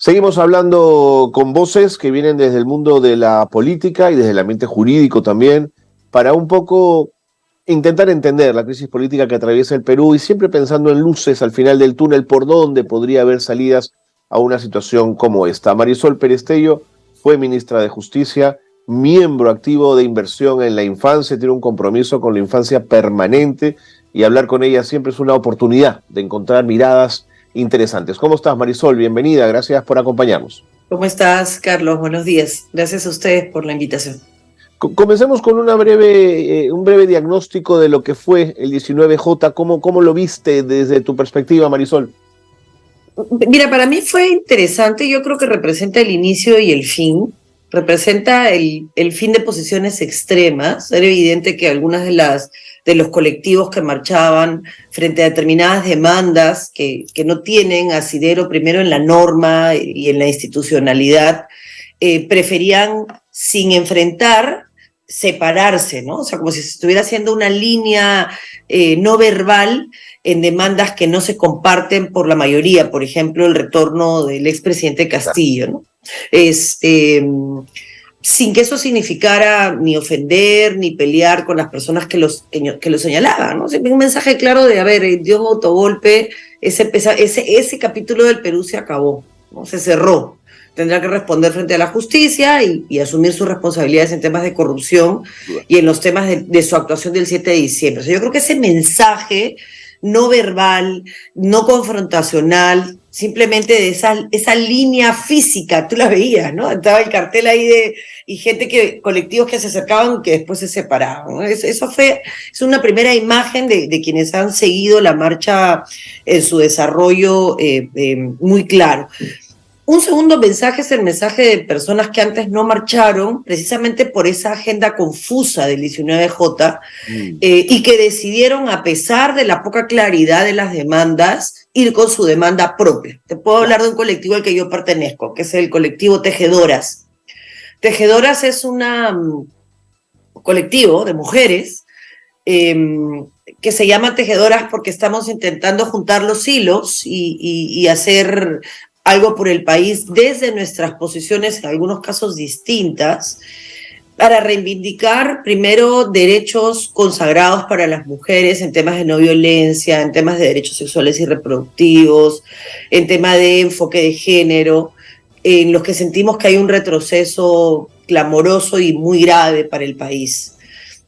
Seguimos hablando con voces que vienen desde el mundo de la política y desde el ambiente jurídico también, para un poco intentar entender la crisis política que atraviesa el Perú y siempre pensando en luces al final del túnel por donde podría haber salidas a una situación como esta. Marisol Perestello fue ministra de Justicia, miembro activo de Inversión en la Infancia, tiene un compromiso con la infancia permanente y hablar con ella siempre es una oportunidad de encontrar miradas interesantes. ¿Cómo estás, Marisol? Bienvenida, gracias por acompañarnos. ¿Cómo estás, Carlos? Buenos días. Gracias a ustedes por la invitación. Comencemos con un breve diagnóstico de lo que fue el 19J. ¿Cómo lo viste desde tu perspectiva, Marisol? Mira, para mí fue interesante. Yo creo que representa el inicio y el fin. Representa el fin de posiciones extremas. Era evidente que algunas de los colectivos que marchaban frente a determinadas demandas que no tienen asidero primero en la norma y en la institucionalidad, preferían, sin enfrentar, separarse, ¿no? O sea, como si se estuviera haciendo una línea no verbal en demandas que no se comparten por la mayoría. Por ejemplo, el retorno del expresidente Castillo, ¿no? Sin que eso significara ni ofender ni pelear con las personas que lo señalaban, ¿no? Un mensaje claro de, a ver, dio un autogolpe, ese capítulo del Perú se acabó, ¿no? Se cerró. Tendrá que responder frente a la justicia y asumir sus responsabilidades en temas de corrupción y en los temas de su actuación del 7 de diciembre. O sea, yo creo que ese mensaje no verbal, no confrontacional, simplemente de esa línea física, tú la veías, ¿no? Estaba el cartel ahí y colectivos que se acercaban y que después se separaban, ¿no? Es una primera imagen de quienes han seguido la marcha en su desarrollo muy claro. Un segundo mensaje es el mensaje de personas que antes no marcharon precisamente por esa agenda confusa del 19J y que decidieron, a pesar de la poca claridad de las demandas, ir con su demanda propia. Te puedo hablar de un colectivo al que yo pertenezco, que es el colectivo Tejedoras. Tejedoras es un colectivo de mujeres que se llama Tejedoras porque estamos intentando juntar los hilos y hacer algo por el país desde nuestras posiciones, en algunos casos distintas, para reivindicar primero derechos consagrados para las mujeres en temas de no violencia, en temas de derechos sexuales y reproductivos, en tema de enfoque de género, en los que sentimos que hay un retroceso clamoroso y muy grave para el país.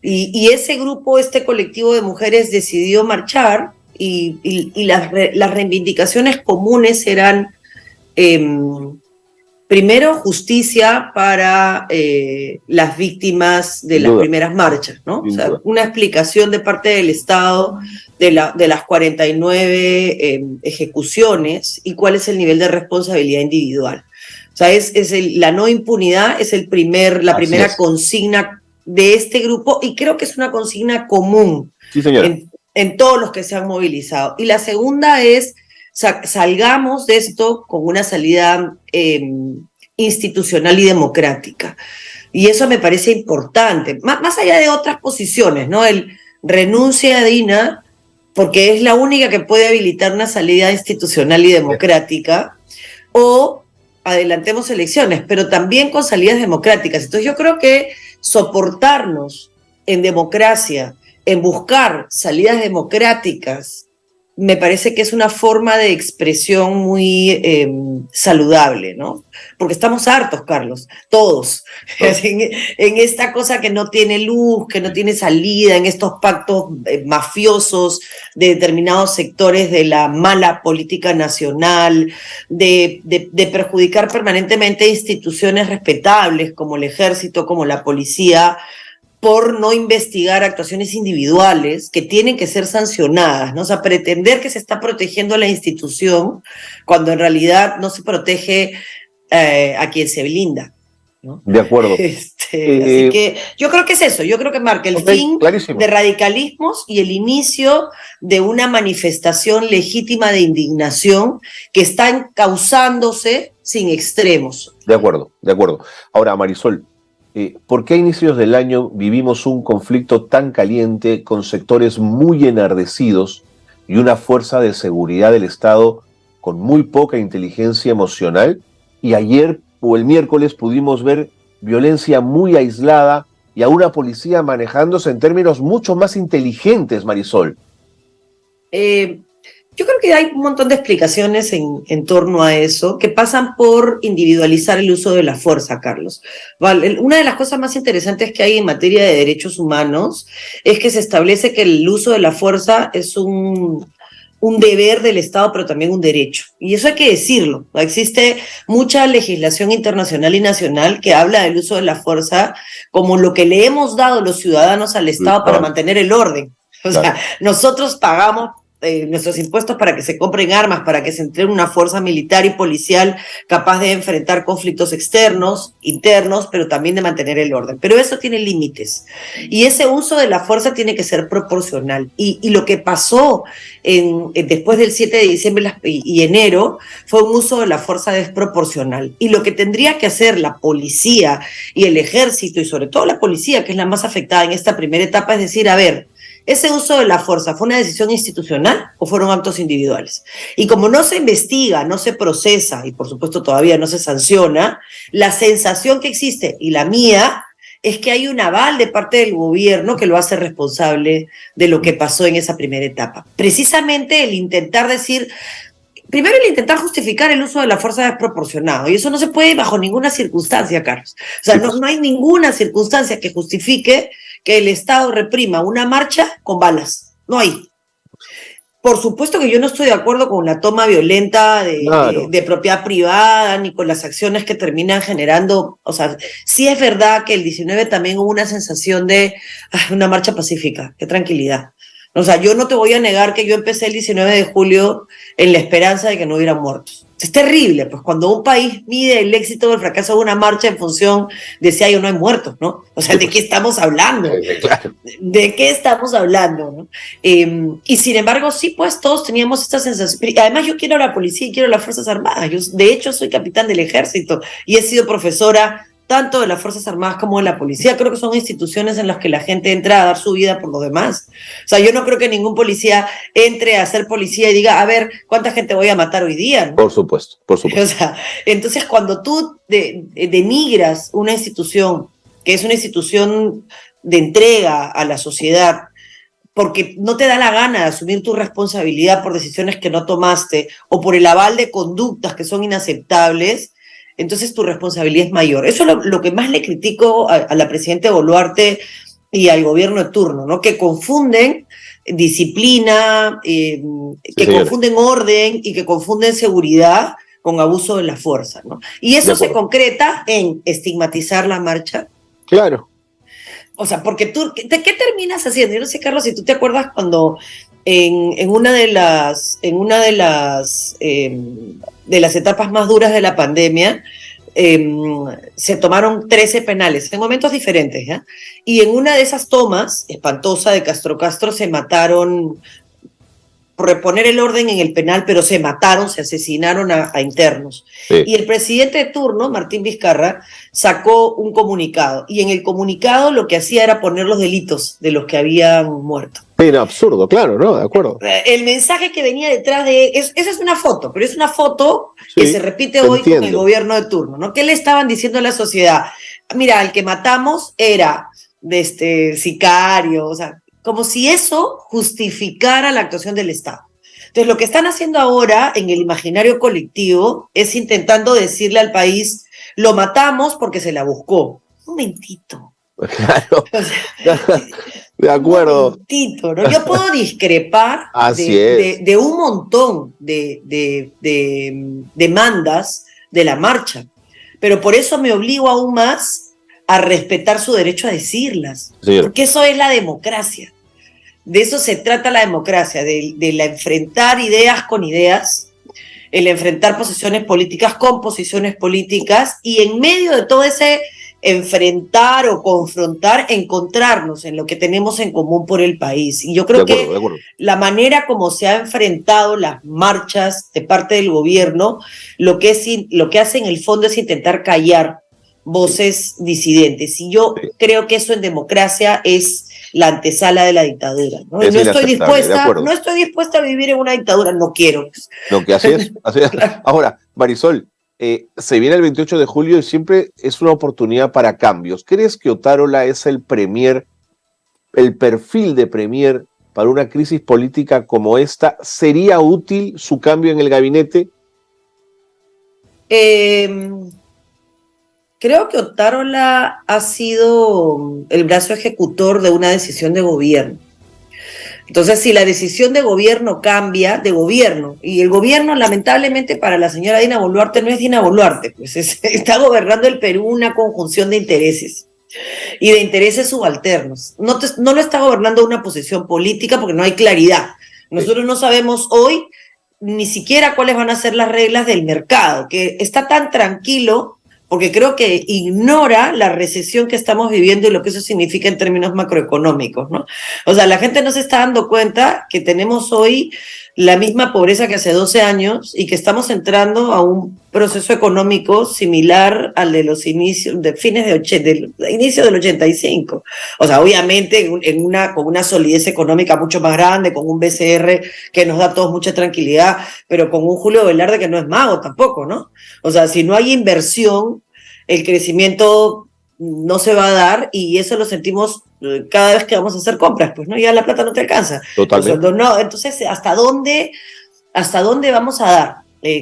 Y ese grupo, este colectivo de mujeres decidió marchar y las reivindicaciones comunes eran primero, justicia para las víctimas de las primeras marchas, ¿no? O sea, una explicación de parte del Estado de las 49 ejecuciones y cuál es el nivel de responsabilidad individual. O sea, la no impunidad es la primera consigna de este grupo y creo que es una consigna común, sí, señora, en todos los que se han movilizado. Y la segunda es salgamos de esto con una salida institucional y democrática. Y eso me parece importante, más allá de otras posiciones, ¿no? El renuncia a Dina, porque es la única que puede habilitar una salida institucional y democrática, o adelantemos elecciones, pero también con salidas democráticas. Entonces yo creo que soportarnos en democracia, en buscar salidas democráticas, me parece que es una forma de expresión muy saludable, ¿no? Porque estamos hartos, Carlos, todos, en esta cosa que no tiene luz, que no tiene salida, en estos pactos mafiosos de determinados sectores de la mala política nacional, de perjudicar permanentemente instituciones respetables como el ejército, como la policía, por no investigar actuaciones individuales que tienen que ser sancionadas, ¿no? O sea, pretender que se está protegiendo a la institución cuando en realidad no se protege a quien se blinda, ¿no? De acuerdo. Así que yo creo que es eso, yo creo que marca el fin de radicalismos y el inicio de una manifestación legítima de indignación que está encauzándose sin extremos. De acuerdo. Ahora, Marisol, ¿por qué a inicios del año vivimos un conflicto tan caliente con sectores muy enardecidos y una fuerza de seguridad del Estado con muy poca inteligencia emocional y ayer o el miércoles pudimos ver violencia muy aislada y a una policía manejándose en términos mucho más inteligentes, Marisol. Yo creo que hay un montón de explicaciones en torno a eso que pasan por individualizar el uso de la fuerza, Carlos. Vale, una de las cosas más interesantes que hay en materia de derechos humanos es que se establece que el uso de la fuerza es un deber del Estado, pero también un derecho. Y eso hay que decirlo. Existe mucha legislación internacional y nacional que habla del uso de la fuerza como lo que le hemos dado los ciudadanos al Estado para mantener el orden. O sea, nosotros pagamos nuestros impuestos para que se compren armas, para que se entregue una fuerza militar y policial capaz de enfrentar conflictos externos, internos, pero también de mantener el orden. Pero eso tiene límites. Y ese uso de la fuerza tiene que ser proporcional. Y lo que pasó después del 7 de diciembre y enero fue un uso de la fuerza desproporcional. Y lo que tendría que hacer la policía y el ejército, y sobre todo la policía, que es la más afectada en esta primera etapa, es decir, a ver, ¿ese uso de la fuerza fue una decisión institucional o fueron actos individuales? Y como no se investiga, no se procesa y por supuesto todavía no se sanciona, la sensación que existe, y la mía, es que hay un aval de parte del gobierno que lo hace responsable de lo que pasó en esa primera etapa. Precisamente el intentar decir... Primero, el intentar justificar el uso de la fuerza desproporcionado, y eso no se puede bajo ninguna circunstancia, Carlos. O sea, no hay ninguna circunstancia que justifique que el Estado reprima una marcha con balas. No hay. Por supuesto que yo no estoy de acuerdo con la toma violenta de propiedad privada, ni con las acciones que terminan generando. O sea, sí es verdad que el 19 también hubo una sensación de una marcha pacífica, qué tranquilidad. O sea, yo no te voy a negar que yo empecé el 19 de julio en la esperanza de que no hubieran muertos. Es terrible, pues cuando un país mide el éxito o el fracaso de una marcha en función de si hay o no hay muertos, ¿no? O sea, ¿de qué estamos hablando? Claro. ¿De qué estamos hablando, no? Y sin embargo, sí, pues todos teníamos esta sensación. Además, yo quiero a la policía y quiero a las Fuerzas Armadas. Yo, de hecho, soy capitán del ejército y he sido profesora tanto de las Fuerzas Armadas como de la policía. Creo que son instituciones en las que la gente entra a dar su vida por lo demás. O sea, yo no creo que ningún policía entre a ser policía y diga, a ver, ¿cuánta gente voy a matar hoy día? ¿No? Por supuesto, por supuesto. O sea, entonces cuando tú denigras una institución que es una institución de entrega a la sociedad, porque no te da la gana de asumir tu responsabilidad por decisiones que no tomaste o por el aval de conductas que son inaceptables, entonces tu responsabilidad es mayor. Eso es lo que más le critico a la presidenta Boluarte y al gobierno de turno, ¿no? Que confunden disciplina, que confunden orden y que confunden seguridad con abuso de la fuerza, ¿no? Y eso se concreta en estigmatizar la marcha. Claro. O sea, porque tú, ¿qué terminas haciendo? Yo no sé, Carlos, si tú te acuerdas cuando en una de las etapas más duras de la pandemia, se tomaron 13 penales en momentos diferentes, ¿ya? Y en una de esas tomas espantosa de Castro se mataron, por reponer el orden en el penal, pero se mataron, se asesinaron a internos. Sí. Y el presidente de turno, Martín Vizcarra, sacó un comunicado, y en el comunicado lo que hacía era poner los delitos de los que habían muerto. Era absurdo, claro, ¿no? De acuerdo. El mensaje que venía detrás de... esa es una foto, pero es una foto que se repite hoy con el gobierno de turno, ¿no? ¿Qué le estaban diciendo a la sociedad? Mira, el que matamos era sicario, o sea, como si eso justificara la actuación del Estado. Entonces, lo que están haciendo ahora en el imaginario colectivo es intentando decirle al país, lo matamos porque se la buscó. Un momentito. Claro. O sea, de acuerdo. Un momentito, ¿no? Yo puedo discrepar de un montón de demandas de la marcha, pero por eso me obligo aún más a respetar su derecho a decirlas. Sí. Porque eso es la democracia. De eso se trata la democracia, de enfrentar ideas con ideas, el enfrentar posiciones políticas con posiciones políticas, y en medio de todo ese enfrentar o confrontar, encontrarnos en lo que tenemos en común por el país. Y yo creo que la manera como se han enfrentado las marchas de parte del gobierno, lo que hace en el fondo es intentar callar voces disidentes. Y yo creo que eso en democracia es la antesala de la dictadura, ¿no? No estoy dispuesta a vivir en una dictadura, no quiero. Lo que así es. Claro. Ahora, Marisol, Se viene el 28 de julio y siempre es una oportunidad para cambios. ¿Crees que Otárola es el premier, el perfil de premier para una crisis política como esta? ¿Sería útil su cambio en el gabinete? Creo que Otárola ha sido el brazo ejecutor de una decisión de gobierno. Entonces, si la decisión de gobierno cambia, de gobierno, y el gobierno, lamentablemente, para la señora Dina Boluarte no es Dina Boluarte, pues está gobernando el Perú una conjunción de intereses y de intereses subalternos. No lo está gobernando una posición política porque no hay claridad. Nosotros no sabemos hoy ni siquiera cuáles van a ser las reglas del mercado, que está tan tranquilo porque creo que ignora la recesión que estamos viviendo y lo que eso significa en términos macroeconómicos, ¿no? O sea, la gente no se está dando cuenta que tenemos hoy la misma pobreza que hace 12 años y que estamos entrando a un proceso económico similar al de los inicios, de fines de inicio del 85. O sea, obviamente con una solidez económica mucho más grande, con un BCR que nos da a todos mucha tranquilidad, pero con un Julio Velarde que no es mago tampoco, ¿no? O sea, si no hay inversión, el crecimiento no se va a dar y eso lo sentimos cada vez que vamos a hacer compras, pues, ¿no? Ya la plata no te alcanza. Totalmente. No, entonces, ¿hasta dónde vamos a dar,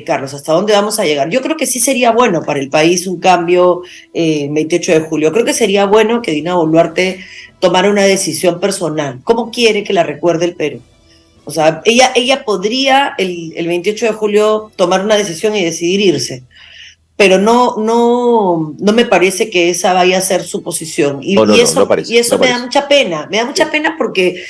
Carlos? ¿Hasta dónde vamos a llegar? Yo creo que sí sería bueno para el país un cambio el 28 de julio. Creo que sería bueno que Dina Boluarte tomara una decisión personal. ¿Cómo quiere que la recuerde el Perú? O sea, ella podría el 28 de julio tomar una decisión y decidir irse, pero no me parece que esa vaya a ser su posición. No parece, y eso no me parece. da mucha pena. Me da mucha pena porque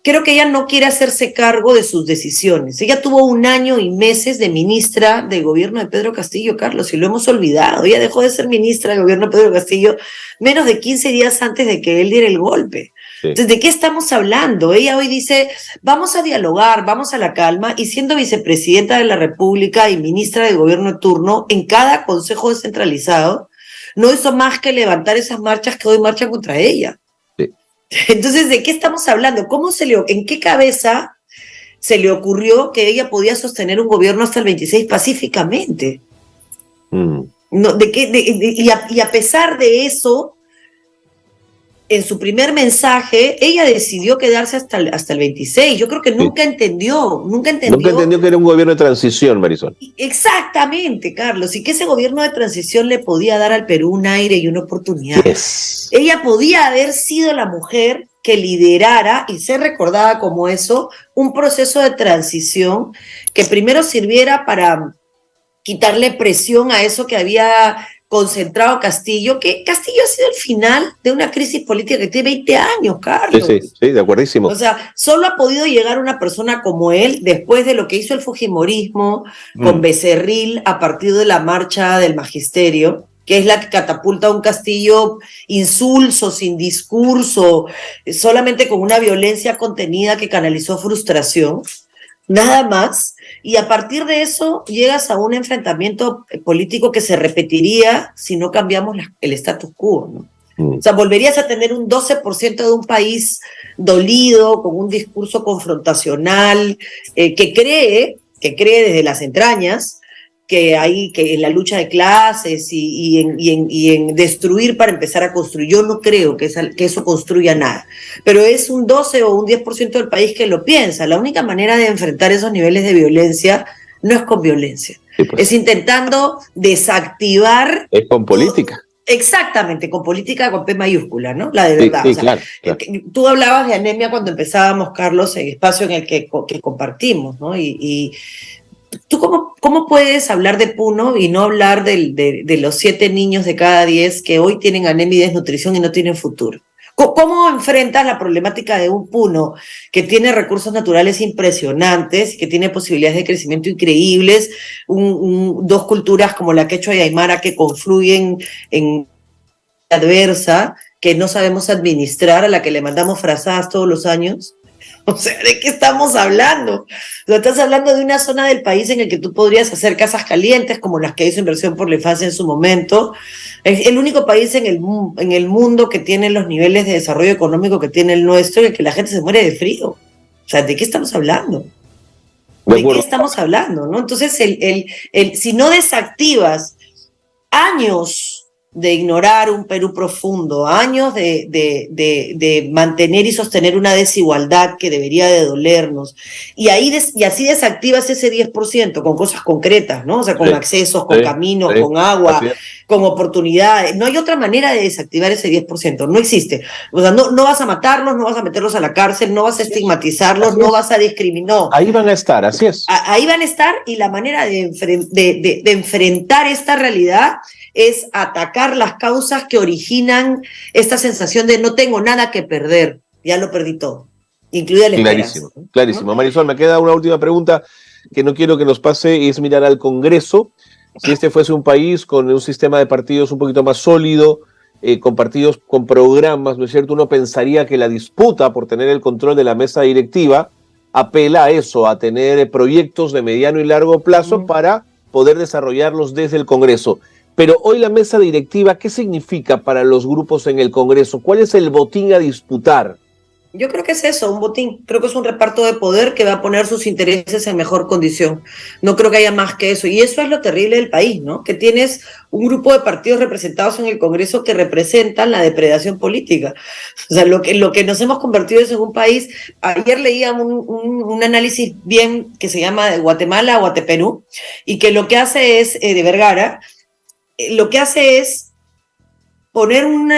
creo que ella no quiere hacerse cargo de sus decisiones. Ella tuvo 1 año y meses de ministra del gobierno de Pedro Castillo, Carlos, y lo hemos olvidado. Ella dejó de ser ministra del gobierno de Pedro Castillo menos de 15 días antes de que él diera el golpe. Sí. Entonces, ¿de qué estamos hablando? Ella hoy dice, vamos a dialogar, vamos a la calma, y siendo vicepresidenta de la República y ministra del gobierno de turno, en cada consejo descentralizado, no hizo más que levantar esas marchas que hoy marchan contra ella. Entonces, ¿de qué estamos hablando? ¿En qué cabeza se le ocurrió que ella podía sostener un gobierno hasta el 26 pacíficamente? No, y a pesar de eso, en su primer mensaje, ella decidió quedarse hasta el 26. Yo creo que nunca entendió. Nunca entendió que era un gobierno de transición, Marisol. Exactamente, Carlos. Y que ese gobierno de transición le podía dar al Perú un aire y una oportunidad. Yes. Ella podía haber sido la mujer que liderara y ser recordada como eso, un proceso de transición que primero sirviera para quitarle presión a eso que había concentrado Castillo, que Castillo ha sido el final de una crisis política que tiene 20 años, Carlos. Sí, de acuerdísimo. O sea, solo ha podido llegar una persona como él después de lo que hizo el fujimorismo con Becerril a partir de la marcha del magisterio, que es la que catapulta a un Castillo insulso, sin discurso, solamente con una violencia contenida que canalizó frustración. Nada más, y a partir de eso llegas a un enfrentamiento político que se repetiría si no cambiamos el status quo, ¿no? O sea, volverías a tener un 12% de un país dolido, con un discurso confrontacional, que cree desde las entrañas que en la lucha de clases y en destruir para empezar a construir. Yo no creo que eso construya nada, pero es un 12 o un 10% del país que lo piensa. La única manera de enfrentar esos niveles de violencia no es con violencia, sí, pues. Es intentando desactivar. Es con política. Exactamente, con política con P mayúscula, ¿no? La de verdad. Sí, o sea, claro. Tú hablabas de anemia cuando empezábamos, Carlos, en el espacio en el que compartimos, ¿no? Y ¿tú cómo puedes hablar de Puno y no hablar de los 7 niños de cada 10 que hoy tienen anemia y desnutrición y no tienen futuro? ¿Cómo enfrentas la problemática de un Puno que tiene recursos naturales impresionantes, que tiene posibilidades de crecimiento increíbles, 2 culturas como la quechua y aymara que confluyen en adversa, que no sabemos administrar, a la que le mandamos frazadas todos los años? O sea, ¿de qué estamos hablando? O sea, estás hablando de una zona del país en el que tú podrías hacer casas calientes, como las que hizo Inversión por la Infancia en su momento. Es el único país en el mundo que tiene los niveles de desarrollo económico que tiene el nuestro y en el que la gente se muere de frío. O sea, ¿de qué estamos hablando? De ¿De qué acuerdo. estamos hablando, no? Entonces, si no desactivas años de ignorar un Perú profundo, años de mantener y sostener una desigualdad que debería de dolernos, y así desactivas ese 10% con cosas concretas, ¿no? O sea, con Sí, accesos, con sí, caminos, sí, con agua, así es. con oportunidades. No hay otra manera de desactivar ese 10%, no existe. O sea, no vas a matarlos, no vas a meterlos a la cárcel, no vas a Así es. estigmatizarlos, Así no es. vas a discriminar, no. Ahí van a estar, así es. Ahí van a estar, y la manera de enfrentar esta realidad es atacar las causas que originan esta sensación de no tengo nada que perder, ya lo perdí todo, incluida la esperanza, Clarísimo, clarísimo. ¿no? Marisol, me queda una última pregunta que no quiero que nos pase, y es mirar al Congreso. Si este fuese un país con un sistema de partidos un poquito más sólido, con partidos con programas, ¿no es cierto? Uno pensaría que la disputa por tener el control de la mesa directiva apela a eso, a tener proyectos de mediano y largo plazo para poder desarrollarlos desde el Congreso. Pero hoy la mesa directiva, ¿qué significa para los grupos en el Congreso? ¿Cuál es el botín a disputar? Yo creo que es eso, un botín. Creo que es un reparto de poder que va a poner sus intereses en mejor condición. No creo que haya más que eso. Y eso es lo terrible del país, ¿no? Que tienes un grupo de partidos representados en el Congreso que representan la depredación política. O sea, lo que nos hemos convertido es en un país. Ayer leía un análisis bien que se llama de Guatemala, Guateperú, y que lo que hace es, de Vergara, lo que hace es poner un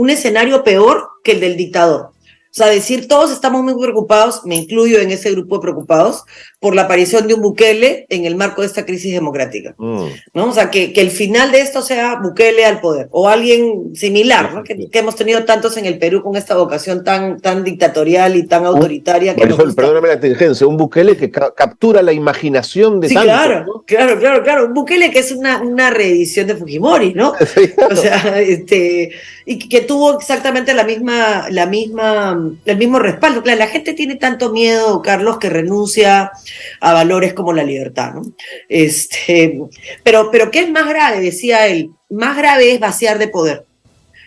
escenario peor que el del dictador. O sea, decir, todos estamos muy preocupados, me incluyo en ese grupo de preocupados, por la aparición de un Bukele en el marco de esta crisis democrática, ¿no? O sea, que el final de esto sea Bukele al poder, o alguien similar, ¿no? Que hemos tenido tantos en el Perú con esta vocación tan dictatorial y tan autoritaria que nos Marisol, gusta. perdóname la inteligencia, un Bukele que captura la imaginación de Sí, tantos, claro, ¿no? claro. Un Bukele que es una reedición de Fujimori, ¿no? Sí, claro. O sea, y que tuvo exactamente el mismo respaldo. Claro, la gente tiene tanto miedo, Carlos, que renuncia a valores como la libertad, ¿no? Pero ¿qué es más grave? Decía él, más grave es vaciar de poder.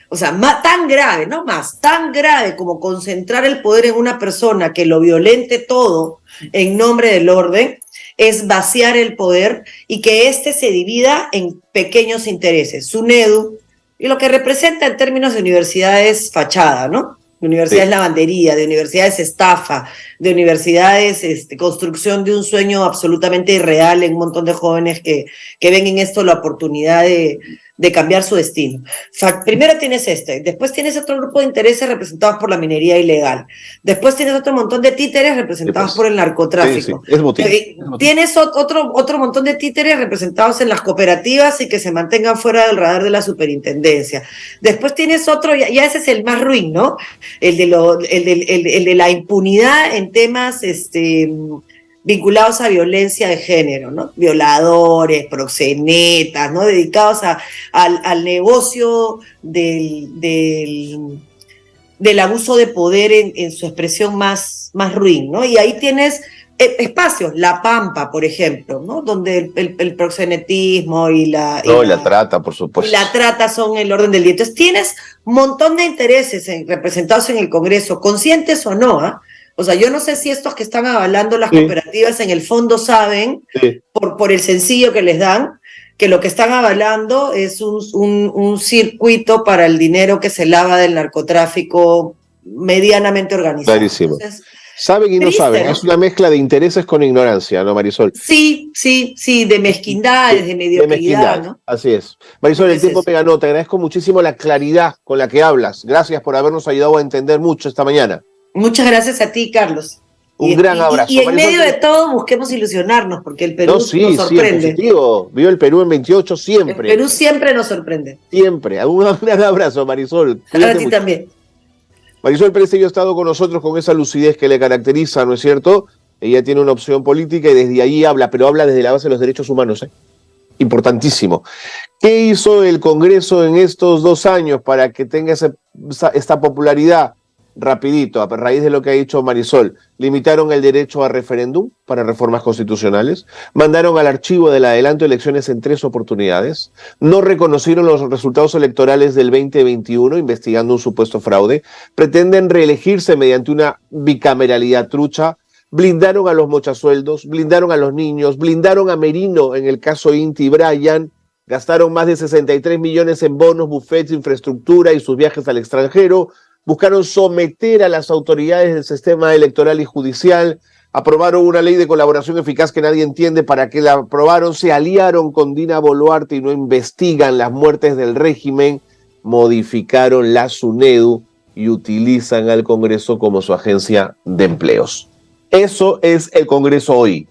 O sea, tan grave, no más, tan grave como concentrar el poder en una persona que lo violente todo en nombre del orden, es vaciar el poder y que éste se divida en pequeños intereses. SUNEDU, y lo que representa en términos de universidades fachada, ¿no? De universidades lavandería, de universidades estafa, de universidades construcción de un sueño absolutamente irreal en un montón de jóvenes que ven en esto la oportunidad de cambiar su destino. Primero tienes después tienes otro grupo de intereses representados por la minería ilegal, después tienes otro montón de títeres representados por el narcotráfico. Sí, es motivo. Tienes otro montón de títeres representados en las cooperativas y que se mantengan fuera del radar de la superintendencia. Después tienes otro, ya ese es el más ruin, ¿no? El de la impunidad en temas vinculados a violencia de género, ¿no? Violadores, proxenetas, ¿no? Dedicados al negocio del abuso de poder en su expresión más ruin, ¿no? Y ahí tienes espacios, La Pampa, por ejemplo, ¿no? Donde el proxenetismo y la trata, por supuesto. Y la trata son el orden del día. Entonces tienes un montón de intereses representados en el Congreso, conscientes o no, ¿ah? O sea, yo no sé si estos que están avalando las cooperativas en el fondo saben, por el sencillo que les dan, que lo que están avalando es un circuito para el dinero que se lava del narcotráfico medianamente organizado. Clarísimo. Entonces, saben y no saben, ¿no? Es una mezcla de intereses con ignorancia, ¿no, Marisol? Sí, de mezquindades, de mediocridad, ¿no? Así es. Marisol, el tiempo me ganó, te agradezco muchísimo la claridad con la que hablas. Gracias por habernos ayudado a entender mucho esta mañana. Muchas gracias a ti, Carlos. Un gran abrazo. Y en medio de todo busquemos ilusionarnos, porque el Perú nos sorprende. Sí, positivo. Vivo el Perú en 28 siempre. El Perú siempre nos sorprende. Siempre. Un gran abrazo, Marisol. Cuídate a ti mucho. También. Marisol Pérez ha estado con nosotros con esa lucidez que le caracteriza, ¿no es cierto? Ella tiene una opción política y desde ahí habla, pero habla desde la base de los derechos humanos, ¿eh? Importantísimo. ¿Qué hizo el Congreso en estos 2 años para que tenga esta popularidad? Rapidito, a raíz de lo que ha dicho Marisol, limitaron el derecho a referéndum para reformas constitucionales, mandaron al archivo del adelanto elecciones en 3 oportunidades, no reconocieron los resultados electorales del 2021 investigando un supuesto fraude, pretenden reelegirse mediante una bicameralidad trucha, blindaron a los mochasueldos, blindaron a los niños, blindaron a Merino en el caso Inti Bryan, gastaron más de 63 millones en bonos, buffets, infraestructura y sus viajes al extranjero, buscaron someter a las autoridades del sistema electoral y judicial, aprobaron una ley de colaboración eficaz que nadie entiende para qué la aprobaron, se aliaron con Dina Boluarte y no investigan las muertes del régimen, modificaron la SUNEDU y utilizan al Congreso como su agencia de empleos. Eso es el Congreso hoy.